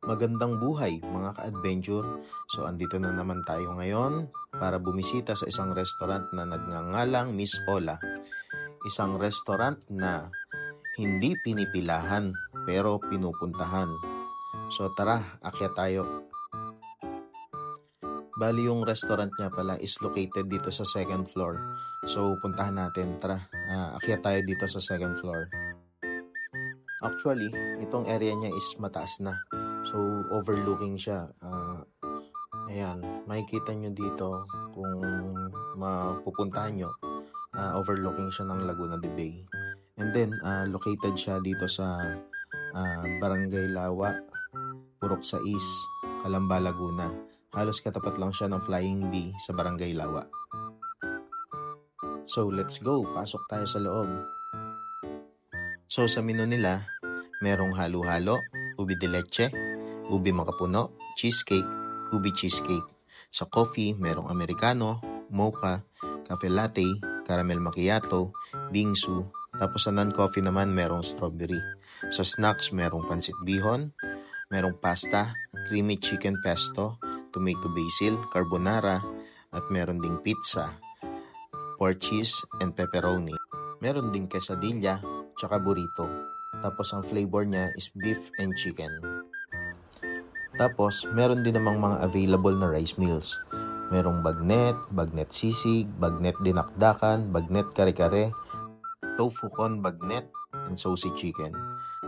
Magandang buhay mga ka-adventure. So andito na naman tayo ngayon para bumisita sa isang restaurant na nagngangalang Miss Ola. Isang restaurant na hindi pinipilahan pero pinupuntahan. So tara, akyat tayo. Bali yung restaurant niya pala is located dito sa second floor. So puntahan natin, tara, akyat tayo dito sa second floor. Actually, itong area niya is mataas na. So, overlooking siya. Ayan, makikita nyo dito kung mapupuntahan nyo. Overlooking siya ng Laguna de Bay. And then, located siya dito sa Barangay Lawa, Purok Sais, Calamba, Laguna. Halos katapat lang siya ng Flying Bee sa Barangay Lawa. So, let's go. Pasok tayo sa loob. So, sa menu nila, merong halo-halo, ubi de leche, ubi makapuno, cheesecake, ubi cheesecake. Sa coffee, merong americano, mocha, cafe latte, caramel macchiato, bingsu. Tapos sa non-coffee naman, merong strawberry. Sa snacks, merong pansit bihon, merong pasta, creamy chicken pesto, tomato basil, carbonara, at meron ding pizza, pork cheese, and pepperoni. Meron ding quesadilla, tsaka burrito. Tapos ang flavor niya is beef and chicken. Tapos meron din namang mga available na rice meals. Merong bagnet sisig, bagnet dinakdakan, bagnet kare-kare, tofu con bagnet, and saucy chicken.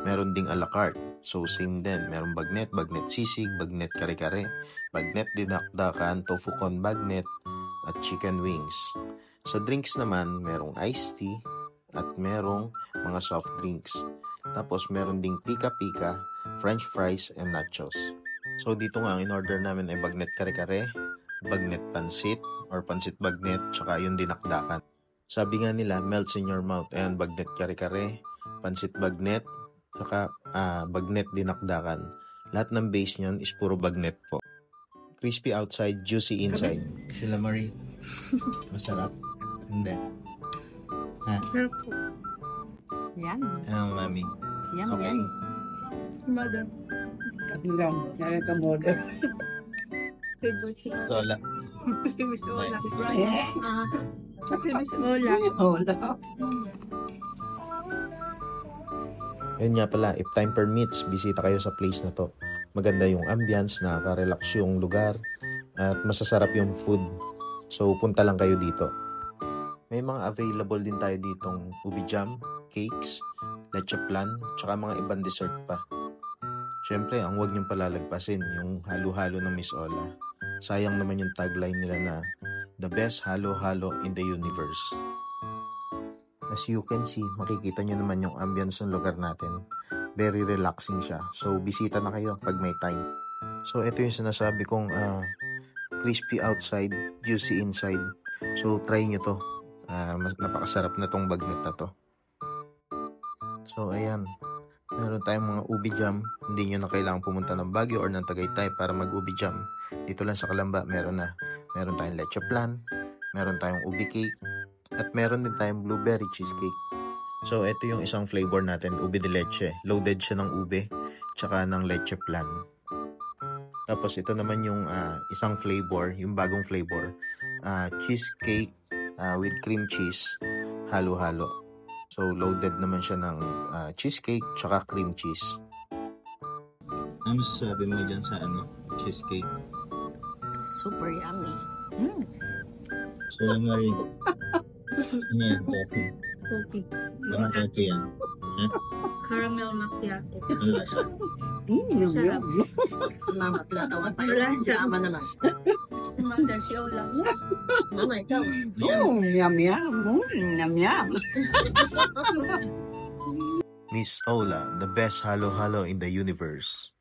Meron ding a la carte. So same din, merong bagnet sisig, bagnet kare-kare, bagnet dinakdakan, tofu con bagnet, at chicken wings. Sa drinks naman, merong iced tea at merong mga soft drinks. Tapos meron ding pika-pika, french fries, and nachos. So dito nga, in order namin ay bagnet kare-kare, bagnet pansit, or pansit bagnet, tsaka yung dinakdakan. Sabi nga nila, melts in your mouth. Ayan, bagnet kare-kare, pansit bagnet, tsaka bagnet dinakdakan. Lahat ng base niyan is puro bagnet po. Crispy outside, juicy inside. Sila Marie, masarap? Hindi. Ha? Sarap po. Yan. Ano, mami? Yan, Okay. yan. Mother. Hanggang, nara ka model. Favorite si Sola. Miss Ola. Eh, Si Miss Ola. wala. Yun nga pala, if time permits, bisita kayo sa place na to. Maganda yung ambience, nakaka-relax yung lugar, at masasarap yung food. So, punta lang kayo dito. May mga available din tayo ditong ubi jam, cakes, leche flan, tsaka mga ibang dessert pa. Syempre, ang huwag niyong palalagpasin, yung halo-halo ng Miss Ola. Sayang naman yung tagline nila na, the best halo-halo in the universe. As you can see, makikita niyo naman yung ambience ng lugar natin. Very relaxing siya. So, bisita na kayo pag may time. So, ito yung sinasabi kong crispy outside, juicy inside. So, try nyo to. Napakasarap na tong bagnet na to. So, ayan. Meron tayong mga ubi jam. Hindi nyo na kailangan pumunta ng Baguio or ng Tagaytay para mag-ubi jam. Dito lang sa Calamba, meron na. Meron tayong leche flan. Meron tayong ubi cake. At meron din tayong blueberry cheesecake. So, ito yung isang flavor natin, ubi de leche. Loaded siya ng ube, tsaka ng leche flan. Tapos, ito naman yung isang flavor, yung bagong flavor. Cheesecake with cream cheese, halo-halo. So, loaded naman siya ng cheesecake, tsaka cream cheese. Ano masasabi mo dyan sa cheesecake? Super yummy. So, Marie, yan, coffee. Coffee. Parang coffee yan. Caramel macchiato. Ang lasa. Sarap. Mama, tinatawan tayo. Malasa. Mama naman. Mother si Ola. Mama, ikaw. Yum, yum. Yum, yum. Miss Ola, the best halo-halo in the universe.